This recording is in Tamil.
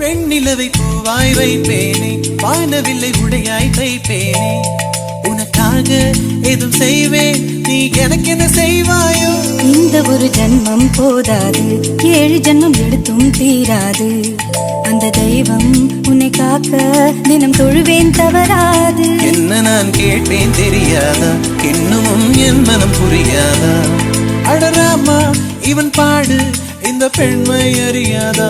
வெண்ணிலவை பூவாய் வைப்பேனே, வானவில்லை உடையாய் தைப்பேனே, உனக்காக எதுவும் செய்வேன், நீ எனக்கு என்ன செய்வாயோ? இந்த ஒரு ஜன்மம் போதாது, 7 ஜன்மம் எடுத்தும் தீராது. அந்த தெய்வம் உன்னை காக்க தினம் தொழுவேன் தவறாது. என்ன நான் கேட்பேன் தெரியாதா, இன்னமும் என் மனம் புரியாதா? அடராமா இவன் பாடு இந்த பெண்மை அறியாதா?